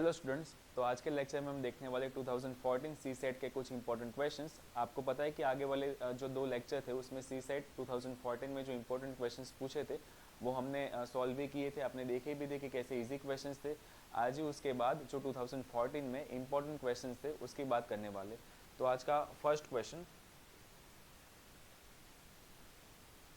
Hello students, तो आज के लेक्चर में हम देखने वाले 2014 सी सेट के कुछ इंपॉर्टेंट क्वेश्चंस। आपको पता है कि आगे वाले जो दो लेक्चर थे उसमें सी सेट 2014 में जो इंपॉर्टेंट क्वेश्चंस पूछे थे वो हमने सॉल्व भी किए थे, आपने देखे भी थे कि कैसे इजी क्वेश्चंस थे। आज ही उसके बाद जो 2014 में इंपॉर्टेंट क्वेश्चंस थे उसकी बात करने वाले। तो आज का फर्स्ट क्वेश्चन,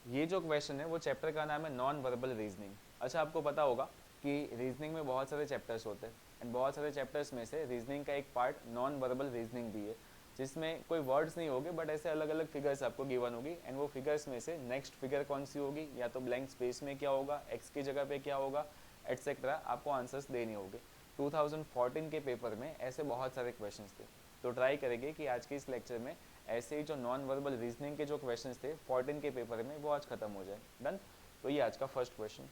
ये जो क्वेश्चन है वो चैप्टर का नाम है नॉन वर्बल रीजनिंग। अच्छा, आपको पता होगा कि रीजनिंग में बहुत सारे चैप्टर्स होते हैं एंड बहुत सारे चैप्टर्स में से रीजनिंग का एक पार्ट नॉन वर्बल रीजनिंग भी है, जिसमें कोई वर्ड्स नहीं होंगे बट ऐसे अलग अलग फिगर्स आपको गिवन होगी एंड वो फिगर्स में से नेक्स्ट फिगर कौन सी होगी, या तो ब्लैंक स्पेस में क्या होगा, एक्स की जगह पे क्या होगा, एटसेट्रा आपको आंसर्स देने होंगे। 2014 के पेपर में ऐसे बहुत सारे क्वेश्चंस थे, तो ट्राई करेंगे कि आज के इस लेक्चर में ऐसे ही जो नॉन वर्बल रीजनिंग के जो क्वेश्चंस थे 14 के पेपर में वो आज खत्म हो जाए। डन। तो ये आज का फर्स्ट क्वेश्चन।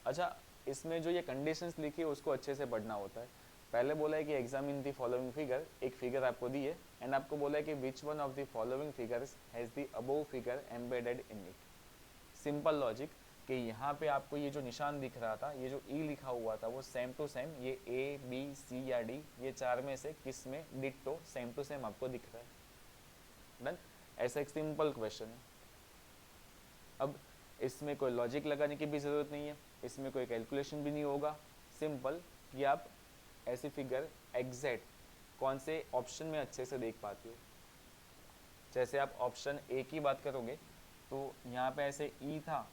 अच्छा, इसमें जो ये कंडीशंस लिखी है उसको अच्छे से पढ़ना होता है। पहले बोला है कि एग्जामिन द फॉलोइंग फिगर, एक फिगर आपको दी है एंड आपको बोला है कि which one of the following figures has the above figure embedded in it. Simple logic कि यहाँ पे आपको ये जो निशान दिख रहा था, ये जो ई लिखा हुआ था वो सेम टू सेम ये ए बी सी या डी ये चार में से किस में डिट्टो सेम टू सेम आपको दिख रहा है। डन। ऐसा एक सिंपल क्वेश्चन है। अब इसमें कोई लॉजिक लगाने की भी ज़रूरत नहीं है, इसमें कोई कैलकुलेशन भी नहीं होगा। सिंपल कि आप ऐसी फिगर एग्जैक्ट कौन से ऑप्शन में अच्छे से देख पाते हो। जैसे आप ऑप्शन ए की बात करोगे तो यहाँ पे ऐसे ई था,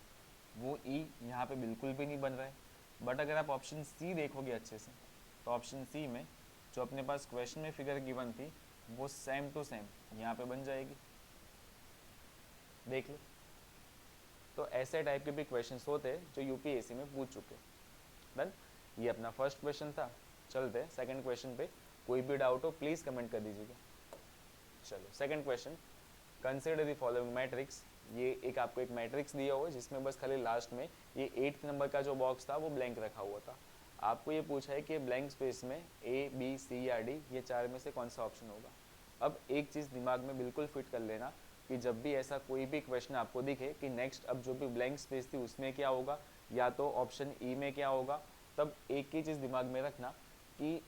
वो ई यहाँ पे बिल्कुल भी नहीं बन रहा है। बट अगर आप ऑप्शन सी देखोगे अच्छे से तो ऑप्शन सी में जो अपने पास क्वेश्चन में फिगर गिवन थी वो सेम टू सेम यहाँ पे बन जाएगी। देख लो, तो ऐसे टाइप के भी क्वेश्चंस होते हैं जो यूपीएससी में पूछ चुके। डन। ये अपना फर्स्ट क्वेश्चन था। चलते हैं सेकंड क्वेश्चन पे। कोई भी डाउट हो प्लीज कमेंट कर दीजिएगा। चलो second question, consider the following matrix. ये एक आपको एक मैट्रिक्स दिया हुआ है जिसमें बस खाली लास्ट में ये 8th नंबर का जो बॉक्स था वो ब्लैंक रखा हुआ था। आपको ये पूछा है कि ब्लैंक स्पेस में ए बी सी या डी ये चार में से कौन सा ऑप्शन होगा। अब एक चीज़ दिमाग में बिल्कुल फिट कर लेना कि जब भी ऐसा कोई भी क्वेश्चन आपको दिखे कि नेक्स्ट अब जो भी ब्लैंक स्पेस थी उसमें क्या होगा या तो ऑप्शन ई में क्या होगा, तब एक ही चीज़ दिमाग में रखना कि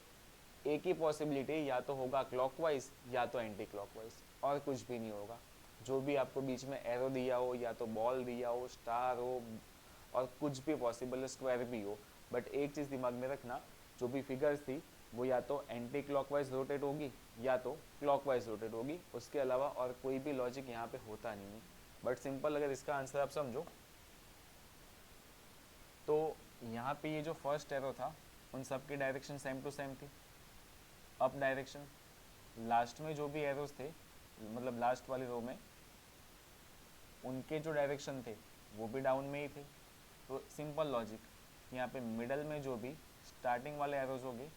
एक ही पॉसिबिलिटी या तो होगा क्लॉकवाइज या तो एंटी क्लॉकवाइज, और कुछ भी नहीं होगा। जो भी आपको बीच में एरो दिया हो या तो बॉल दिया हो, स्टार हो, और कुछ भी पॉसिबल है, स्क्वायर भी हो, बट एक चीज़ दिमाग में रखना, जो भी फिगर्स थी वो या तो एंटी क्लॉकवाइज रोटेट होगी या तो क्लॉकवाइज रोटेट होगी। उसके अलावा और कोई भी लॉजिक यहाँ पे होता नहीं है। बट सिंपल अगर इसका आंसर आप समझो तो यहाँ पे ये जो फर्स्ट एरो था उन सब की डायरेक्शन सेम टू सेम थी, अप डायरेक्शन। लास्ट में जो भी एरोज थे मतलब लास्ट वाली रो में उनके जो डायरेक्शन थे वो भी डाउन में ही थे। तो सिंपल लॉजिक, यहाँ पे मिडल में जो भी स्टार्टिंग वाले एरोज होंगे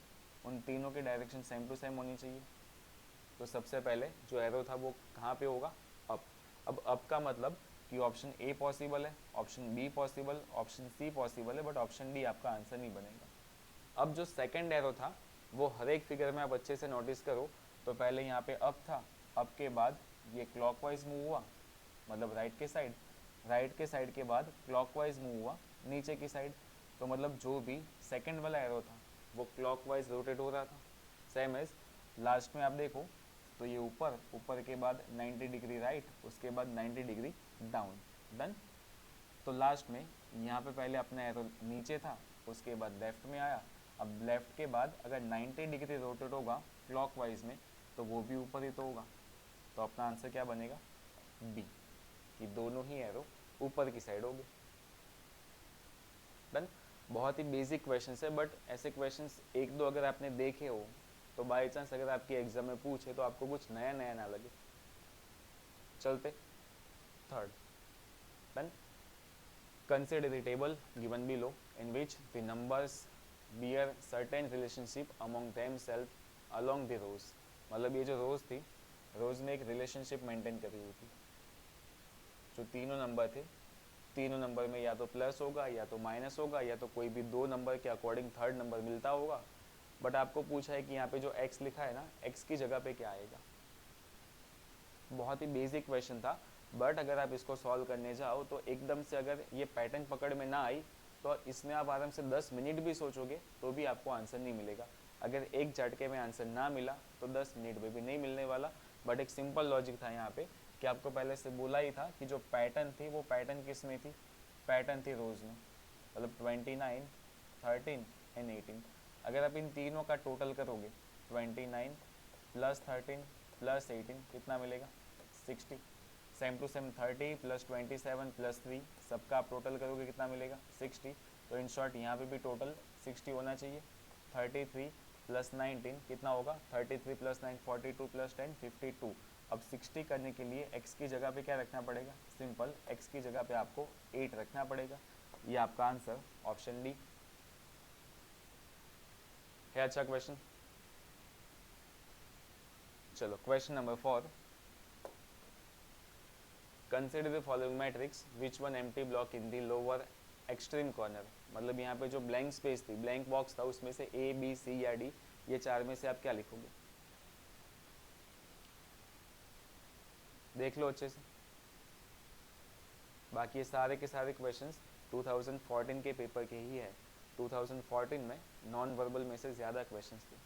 उन तीनों की डायरेक्शन सेम टू सेम होनी चाहिए। तो सबसे पहले जो एरो था वो कहाँ पे होगा, अप। अब अप का मतलब कि ऑप्शन ए पॉसिबल है, option B possible, option C possible है, बट ऑप्शन डी आपका आंसर नहीं बनेगा। अब जो सेकंड एरो था वो हर एक फिगर में आप अच्छे से नोटिस करो तो पहले यहाँ पे अप था, अप के बाद ये क्लॉकवाइज मूव हुआ मतलब राइट के साइड, राइट के साइड के बाद क्लॉकवाइज मूव हुआ नीचे की साइड। तो मतलब जो भी सेकंड वाला एरो था वो क्लॉकवाइज रोटेट हो रहा था। सेम एज लास्ट में आप देखो तो ये ऊपर, ऊपर के बाद 90 डिग्री राइट, उसके बाद 90 डिग्री डाउन। डन। तो लास्ट में यहाँ पे पहले अपना एरो नीचे था, उसके बाद लेफ्ट में आया। अब लेफ्ट के बाद अगर 90 डिग्री रोटेट होगा क्लॉकवाइज में तो वो भी ऊपर ही तो होगा। तो अपना आंसर क्या बनेगा, बी, कि दोनों ही एरो ऊपर की साइड होगी। डन। बहुत ही बेसिक क्वेश्चन है, बट ऐसे क्वेश्चंस एक दो अगर आपने देखे हो तो बाई चांस अगर आपके एग्जाम में पूछे तो आपको कुछ नया नया ना लगे। चलते third. Done. Consider the table given below in which the numbers bear certain relationship among themselves along the rows। मतलब ये जो रोज थी, रोज में एक रिलेशनशिप मेंटेन करी हुई थी। जो तीनों नंबर थे, तीनों नंबर में या तो प्लस होगा या तो माइनस होगा या तो कोई भी दो नंबर के अकॉर्डिंग थर्ड नंबर मिलता होगा। बट आपको पूछा है कि यहाँ पे जो x लिखा है ना, x की जगह पे क्या आएगा। बहुत ही बेसिक क्वेश्चन था, बट अगर आप इसको सॉल्व करने जाओ तो एकदम से अगर ये पैटर्न पकड़ में ना आई तो इसमें आप आराम से 10 मिनट भी सोचोगे तो भी आपको आंसर नहीं मिलेगा। अगर एक झटके में आंसर ना मिला तो 10 मिनट में भी नहीं मिलने वाला। बट एक सिंपल लॉजिक था यहाँ पे कि आपको पहले से बोला ही था कि जो पैटर्न थी वो पैटर्न किस में थी, पैटर्न थी रोज में, मतलब 29, 13 एंड 18। अगर आप इन तीनों का टोटल करोगे 29 प्लस 13 प्लस 18 कितना मिलेगा 60। Same to same 30 plus 27 plus 3 सबका आप टोटल करोगे कितना मिलेगा 60। तो इन शॉर्ट यहाँ पे भी टोटल 60 होना चाहिए। 33 प्लस 19 कितना होगा 33 प्लस 9 42 प्लस 10 52। अब 60 करने के लिए x की जगह पे क्या रखना पड़ेगा, सिंपल x की जगह पे आपको 8 रखना पड़ेगा। ये आपका आंसर ऑप्शन डी है। अच्छा क्वेश्चन। चलो question number 4, consider the following matrix which one empty block in the lower extreme corner. मतलब यहाँ पे जो ब्लैंक स्पेस थी, ब्लैंक बॉक्स था, उसमें से ए बी सी या डी ये चार में से आप क्या लिखोगे, देख लो अच्छे से। बाकी ये सारे के सारे क्वेश्चंस 2014 के पेपर के ही है। 2014 में नॉन वर्बल में से ज़्यादा क्वेश्चंस थे।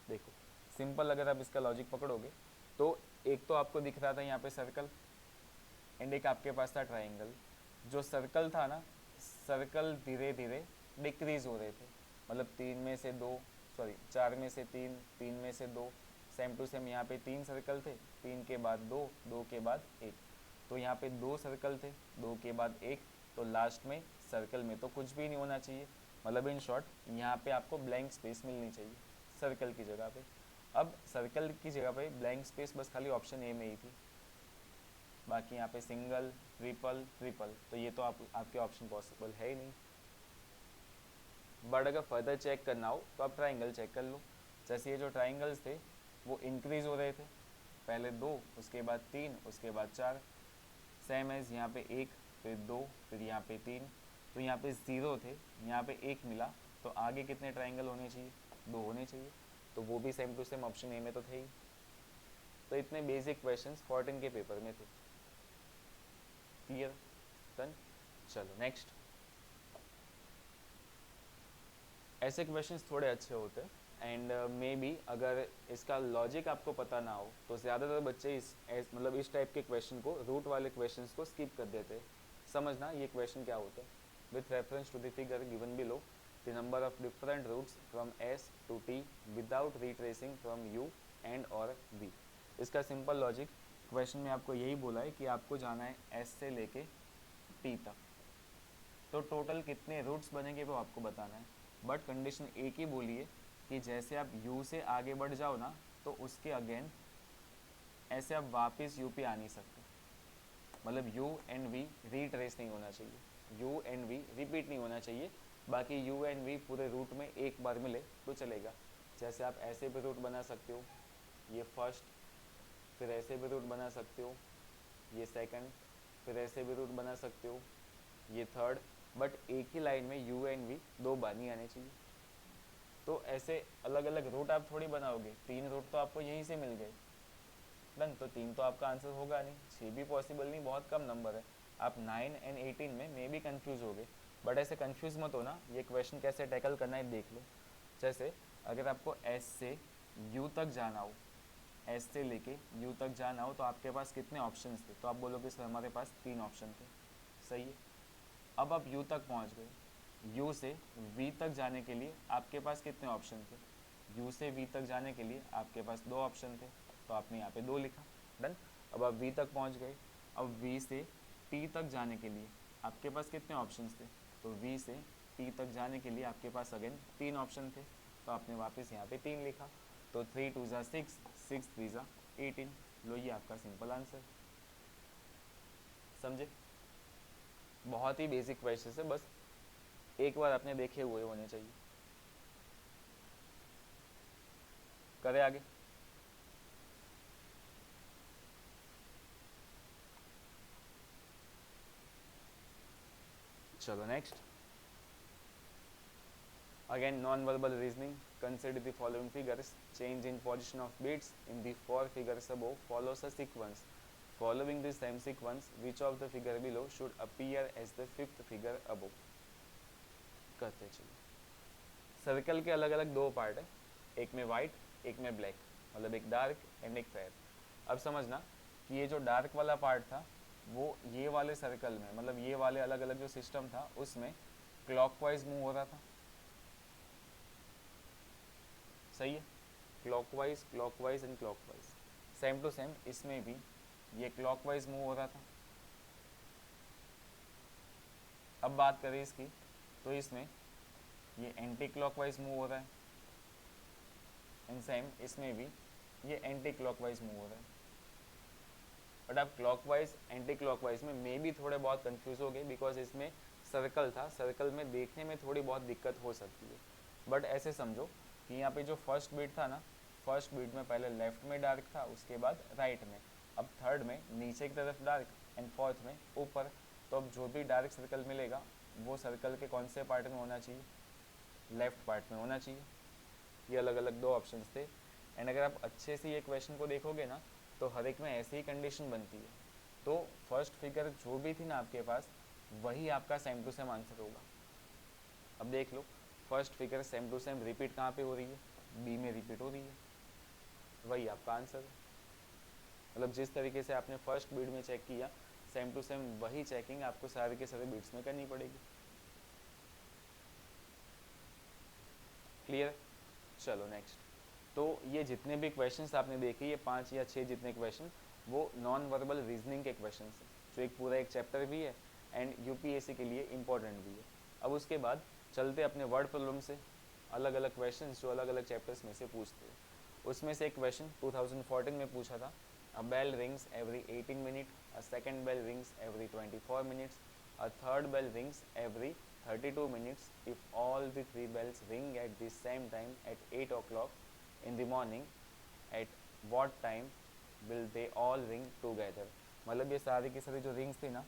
देखो सिंपल, अगर आप इसका लॉजिक पकड़ोगे तो एक तो आपको दिख रहा था यहाँ पे सर्कल एंड एक आपके पास था ट्राइंगल। जो सर्कल था ना, सर्कल धीरे धीरे डिक्रीज हो रहे थे, मतलब 3 में से 2, सॉरी 4 में से 3, 3 में से 2, सेम टू सेम यहाँ पे 3 सर्कल थे, 3 के बाद 2, 2 के बाद 1, तो यहाँ पे 2 सर्कल थे, 2 के बाद 1, तो लास्ट में सर्कल में तो कुछ भी नहीं होना चाहिए। मतलब इन शॉर्ट यहाँ पे आपको ब्लैंक स्पेस मिलनी चाहिए सर्कल की जगह पे। अब सर्कल की जगह पे ब्लैंक स्पेस बस खाली ऑप्शन ए में ही थी, बाकी यहाँ पे सिंगल ट्रिपल ट्रिपल, तो ये तो आपके ऑप्शन पॉसिबल है ही नहीं। बट अगर फर्दर चेक करना हो तो आप ट्राइंगल चेक कर लो। जैसे ये जो ट्राइंगल्स थे वो इंक्रीज हो रहे थे, पहले 2, उसके बाद 3, उसके बाद 4, सेम एज यहाँ पे 1, फिर 2, फिर यहाँ पे 3, तो यहाँ पे 0 थे, यहाँ पे 1 मिला, तो आगे कितने ट्राइंगल होने चाहिए, 2 होने चाहिए, तो वो भी same to same option A में तो थे ही। तो इतने बेसिक क्वेश्चंस 14 के पेपर में थे। Clear, done. चलो नेक्स्ट। ऐसे क्वेश्चंस थोड़े अच्छे होते हैं एंड मे बी अगर इसका लॉजिक आपको पता ना हो तो ज़्यादातर बच्चे मतलब इस टाइप के क्वेश्चन को, रूट वाले क्वेश्चंस को स्किप कर देते हैं। समझना ये क्वेश्चन क्या होता है। With reference to the figure given below, the number of different routes from S to T without retracing from U and और वी। इसका सिंपल लॉजिक, क्वेश्चन में आपको यही बोला है कि आपको जाना है एस से लेके टी तक, तो टोटल कितने रूट्स बनेंगे वो आपको बताना है। बट कंडीशन एक ही बोली है कि जैसे आप u से आगे बढ़ जाओ ना तो उसके अगेन ऐसे आप वापस u पे आ नहीं सकते। मतलब u एंड v रीट्रेस नहीं होना चाहिए, u एंड v रिपीट नहीं होना चाहिए। बाकी u एंड v पूरे रूट में एक बार मिले तो चलेगा। जैसे आप ऐसे भी रूट बना सकते हो, ये फर्स्ट, फिर ऐसे भी रूट बना सकते हो, ये सेकंड, फिर ऐसे भी रूट बना सकते हो, ये थर्ड, बट एक ही लाइन में u एंड v 2 बार नहीं आने चाहिए। तो ऐसे अलग अलग रूट आप थोड़ी बनाओगे, 3 रूट तो आपको यहीं से मिल गए, डन। तो 3 तो आपका आंसर होगा नहीं, 6 भी पॉसिबल नहीं, बहुत कम नंबर है। आप 9 एंड 18 में मे भी कन्फ्यूज हो गए, बट ऐसे कन्फ्यूज मत हो ना, ये क्वेश्चन कैसे टैकल करना है देख लो। जैसे अगर आपको एस से यू तक जाना हो, एस से लेके यू तक जाना हो तो आपके पास कितने ऑप्शंस थे, तो आप बोलोगे सर हमारे पास 3 ऑप्शन थे, सही है। अब आप यू तक पहुंच गए, u से v तक जाने के लिए आपके पास कितने ऑप्शन थे, u से v तक जाने के लिए आपके पास 2 ऑप्शन थे, तो आपने यहाँ पे 2 लिखा, डन। अब आप v तक पहुँच गए, अब v से t तक जाने के लिए आपके पास कितने ऑप्शन थे, तो v से t तक जाने के लिए आपके पास अगेन 3 ऑप्शन थे, तो आपने वापस यहाँ पे 3 लिखा, तो 3 2 ज़ा 6, 6 3 ज़ा 18। लो ये आपका सिंपल आंसर, समझे। बहुत ही बेसिक क्वेश्चन है, बस एक बार आपने देखे हुए होने चाहिए। करें आगे। चलो next. Again non verbal reasoning, consider the following figures, change in position of beats in the 4 figures above follows a sequence. Following the same sequence, which of the figure below should appear as the 5th figure above? करते चलिए। Circle के अलग अलग 2 part है, एक में white, एक में ब्लैक, मतलब एक डार्क एंड एक फेयर। अब समझना कि ये जो डार्क वाला पार्ट था वो ये वाले सर्कल में, मतलब ये वाले अलग अलग जो सिस्टम था उसमें क्लॉकवाइज मूव हो रहा था, सही है, clockwise clockwise and clockwise. Same to same इसमें भी ये क्लॉकवाइज मूव हो रहा था। अब बात करें इसकी, तो इसमें ये एंटी क्लॉकवाइज मूव हो रहा है, एंड सेम इसमें भी ये एंटी क्लॉकवाइज मूव हो रहा है। बट आप क्लॉकवाइज एंटी क्लॉकवाइज में मे भी थोड़े बहुत कंफ्यूज हो गए, बिकॉज इसमें सर्कल था, सर्कल में देखने में थोड़ी बहुत दिक्कत हो सकती है। बट ऐसे समझो कि यहाँ पे जो फर्स्ट बीट था ना, फर्स्ट बीट में पहले लेफ्ट में डार्क था, उसके बाद राइट में, अब थर्ड में नीचे की तरफ डार्क एंड फोर्थ में ऊपर। तो अब जो भी डार्क सर्कल मिलेगा वो सर्कल के कौन से पार्ट में होना चाहिए, लेफ्ट पार्ट में होना चाहिए। ये अलग अलग दो ऑप्शंस थे। एंड अगर आप अच्छे से ये क्वेश्चन को देखोगे ना, तो हर एक में ऐसी ही कंडीशन बनती है। तो फर्स्ट फिगर जो भी थी ना आपके पास, वही आपका सेम टू सेम आंसर होगा। अब देख लो, first figure same to same repeat कहाँ पे हो रही है, बी में रिपीट हो रही है, वही आपका आंसर है। मतलब जिस तरीके से आपने फर्स्ट बीट में चेक किया, सेम टू सेम वही चेकिंग आपको सारे के सारे बीट्स में करनी पड़ेगी। क्लियर? चलो नेक्स्ट। तो ये जितने भी क्वेश्चंस आपने देखे, ये 5 या 6 जितने क्वेश्चन, वो नॉन वर्बल रीजनिंग के क्वेश्चन हैं, जो एक पूरा एक चैप्टर भी है एंड यूपीएससी के लिए इम्पोर्टेंट भी है। अब उसके बाद चलते अपने वर्ड प्रॉब्लम से, अलग अलग क्वेश्चन जो अलग अलग चैप्टर्स में से पूछते हैं। उसमें से एक क्वेश्चन 2014 में पूछा था, a bell rings every 18 minute, a second bell rings every 24 minutes, a third bell rings every 32 minutes if all the three bells ring at the same time at 8 o'clock in the morning, at what time will they all ring together। मतलब ये सारी की सारी जो rings थी ना,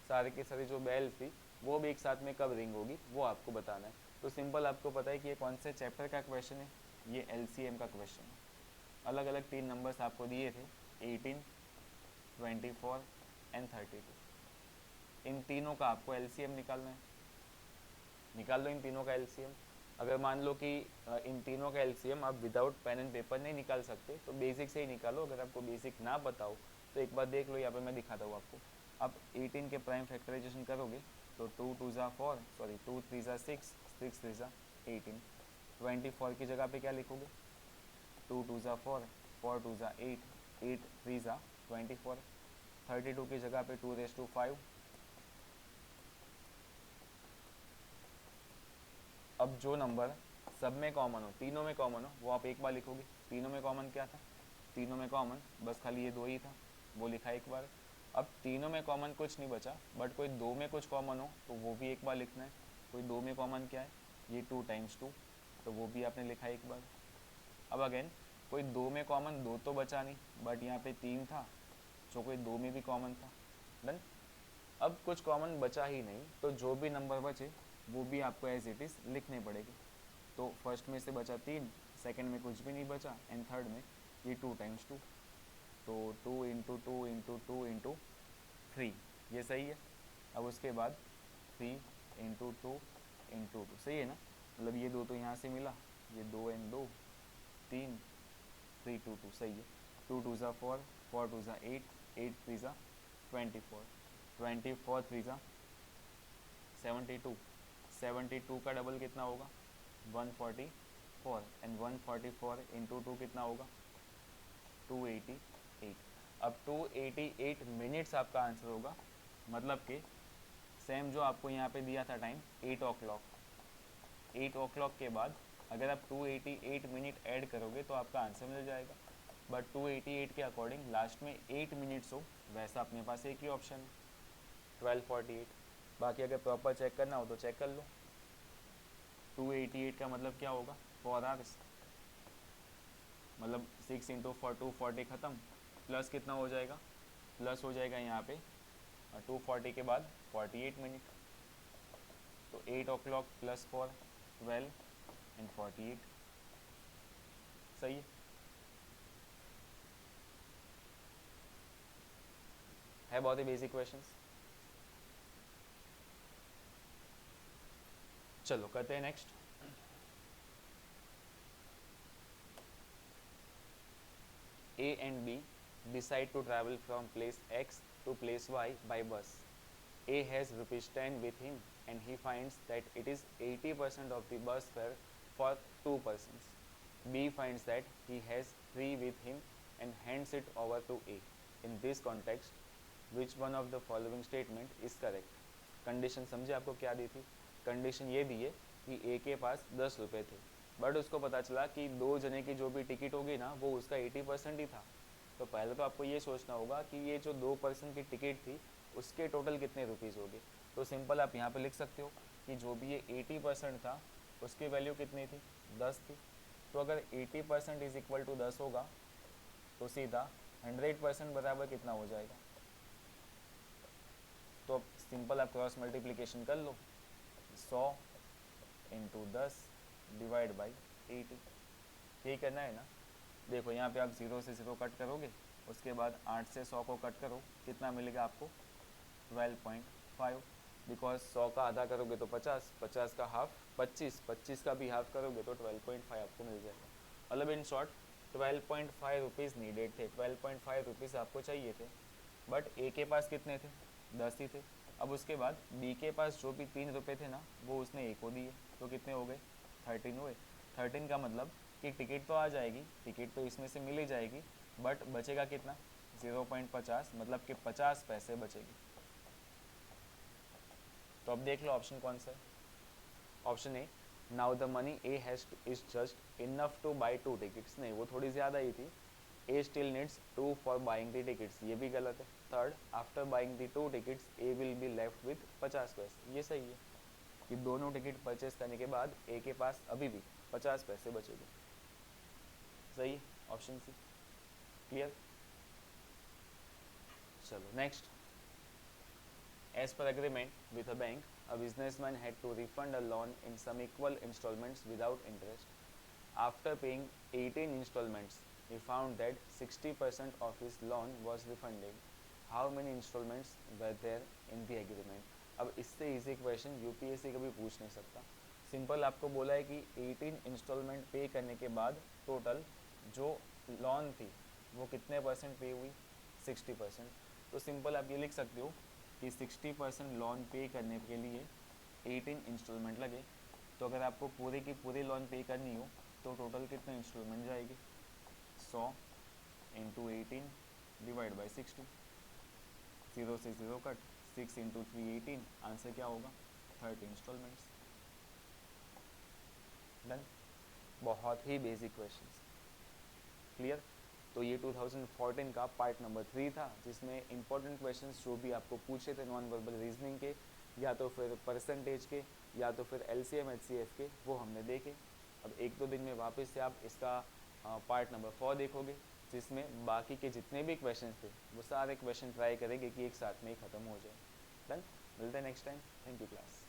सारी की सारी जो बेल थी, वो भी एक साथ में कब रिंग होगी वो आपको बताना है। तो सिंपल आपको पता है कि ये कौन से चैप्टर का क्वेश्चन है, ये एलसीएम का क्वेश्चन है। अलग अलग 3 नंबर्स आपको दिए थे, 18, 24 एंड 32। इन तीनों का आपको एलसीएम निकालना है। निकाल लो इन तीनों का एलसीएम। अगर मान लो कि इन तीनों का एलसीएम आप विदाउट पेन एंड पेपर नहीं निकाल सकते, तो बेसिक से ही निकालो। अगर आपको बेसिक ना बताओ तो एक बार देख लो, यहाँ पे मैं दिखाता हूँ आपको। आप 18 के प्राइम फैक्टराइजेशन करोगे तो 2 2 ज़ा 4, सॉरी 2 3 ज़ा 6, 6 3 ज़ा 18। 24 की जगह पे क्या लिखोगे, 2 2 ज़ा 4, 4 2 ज़ा 8, 8 3 ज़ा 24। 32 की जगह पे 2⁵5। अब जो नंबर सब में कॉमन हो, तीनों में कॉमन हो, वो आप एक बार लिखोगे। तीनों में कॉमन क्या था, तीनों में कॉमन बस खाली ये दो ही था, वो लिखा एक बार। अब तीनों में कॉमन कुछ नहीं बचा, बट कोई दो में कुछ कॉमन हो तो वो भी एक बार लिखना है। कोई दो में कॉमन क्या है, ये 2 टाइम्स 2, तो वो भी आपने लिखा एक बार। अब अगेन कोई दो में कॉमन दो तो बचा नहीं, बट यहाँ पे 3 था, जो कोई दो में भी कॉमन था। डन। अब कुछ कॉमन बचा ही नहीं, तो जो भी नंबर बचे वो भी आपको एज इट इज़ लिखने पड़ेगे। तो फर्स्ट में से बचा 3, सेकंड में कुछ भी नहीं बचा, एंड थर्ड में ये 2 टाइम्स 2, तो 2 इंटू 2 इंटू 2 इंटू 3, ये सही है। अब उसके बाद 3 इंटू 2 इंटू 2, सही है ना। मतलब ये दो तो यहाँ से मिला, ये 2 एंड 2 3, 3 2 2, सही है। 2 2 ज़ा 4, 4 2 ज़ा 8, 8 3 ज़ा 24, 24 3 ज़ा 72, 72 का डबल कितना होगा, 144, एंड 144 इंटू 2 कितना होगा, 288। अब 288 मिनट्स आपका आंसर होगा। मतलब कि सेम जो आपको यहाँ पे दिया था टाइम 8 ओ क्लॉक, 8 ओ क्लॉक के बाद अगर आप 288 मिनट ऐड करोगे तो आपका आंसर मिल जाएगा। बट 288 के अकॉर्डिंग लास्ट में 8 मिनट्स हो, वैसा अपने पास एक ही ऑप्शन है, 1248। बाकी अगर प्रॉपर चेक करना हो तो चेक कर लो। 288 का मतलब क्या होगा, 4 आवर्स, मतलब 6 इंटू 240 ख़त्म, प्लस कितना हो जाएगा, प्लस हो जाएगा यहाँ पे 240 के बाद 48 मिनट, तो 8 ओ क्लॉक प्लस 4, 12 एंड 48, सही है बहुत ही बेसिक क्वेश्चंस। चलो करते हैं next. A and B decide to travel from place X to place Y by bus. A has rupees 10 with him and he finds that it is 80% of the bus fare for two persons. B finds that he has 3 with him and hands it over to A. In this context, which one of the following statement is correct? Condition समझे आपको क्या दी थी? Condition ये दी है कि ए के पास 10 रुपये थे, बट उसको पता चला कि दो जने की जो भी टिकट होगी ना वो उसका 80% ही था। तो पहले तो आपको ये सोचना होगा कि ये जो 2 पर्सन की टिकट थी उसके टोटल कितने रुपीज़ होंगे। तो सिंपल आप यहाँ पे लिख सकते हो कि जो भी ये 80% था उसकी वैल्यू कितनी थी, 10 थी। तो अगर 80% इज इक्वल टू 10 होगा तो सीधा 100% बराबर कितना हो जाएगा। तो अब सिंपल आप क्रॉस मल्टीप्लिकेशन कर लो, 100 इंटू 10 डिवाइड बाई 80, यही करना है ना। देखो यहाँ पे आप 0 से 0 कट करोगे, उसके बाद 8 से 100 को कट करो, कितना मिलेगा आपको 12.5, बिकॉज 100 का आधा करोगे तो 50, 50 का हाफ 25, 25 का भी हाफ करोगे तो 12.5 आपको मिल जाएगा। मतलब इन शॉर्ट 12.5 रुपीज़ नीडेड थे, 12.5 रुपीज़ आपको चाहिए थे, बट ए के पास कितने थे, 10 ही थे। अब उसके बाद बी के पास जो भी 3 रुपये थे ना वो उसने ए को दिए, तो कितने हो गए 13 हुए। 13 का मतलब कि टिकट तो आ जाएगी, टिकट तो इसमें से मिल ही जाएगी, बट बचेगा कितना 0.50, मतलब कि 50 पैसे बचेगी। तो अब देख लो ऑप्शन कौन सा है। Option A, now the money A has is just enough two by 2 tickets, नहीं वो थोड़ी ज़्यादा ही थी। ए still needs 2 for buying the tickets, ये भी गलत है। Third, after buying the 2 tickets A will be left with 50 पैसे, ये सही है कि दोनों टिकट परचेस करने के बाद ए के पास अभी भी 50 पैसे बचेंगे। सही है ऑप्शन सी। क्लियर। चलो next. As per agreement with a bank, a businessman had to refund a loan in some equal installments without interest. After paying 18 installments, he found that 60% of his loan was refunded. How many installments were there in the agreement? अब इससे easy question UPSC कभी पूछ नहीं सकता। Simple आपको बोला है कि 18 इंस्टॉलमेंट पे करने के बाद टोटल जो लोन थी वो कितने परसेंट पे हुई, 60%। तो सिंपल आप ये लिख सकते हो कि 60% लोन पे करने के लिए 18 इंस्टॉलमेंट लगे। तो अगर आपको पूरे की पूरी लोन पे करनी हो तो टोटल कितने इंस्टॉलमेंट जाएगी, 100 इंटू 18 डिवाइड बाई 60, 0 से 0 कट, 6 इंटू 3 18, आंसर क्या होगा 30 इंस्टॉलमेंट्स। डन। बहुत ही बेसिक क्वेश्चंस। क्लियर। तो ये 2014 का पार्ट नंबर 3 था, जिसमें इंपॉर्टेंट क्वेश्चंस जो भी आपको पूछे थे नॉन वर्बल रीजनिंग के, या तो फिर परसेंटेज के, या तो फिर LCM HCF के, वो हमने देखे। अब 1-2 दिन में वापस से आप इसका पार्ट नंबर 4 देखोगे, जिसमें बाकी के जितने भी क्वेश्चंस थे वो सारे क्वेश्चन ट्राई करेंगे कि एक साथ में ही ख़त्म हो जाए। डन। मिलते हैं next time. Thank you class.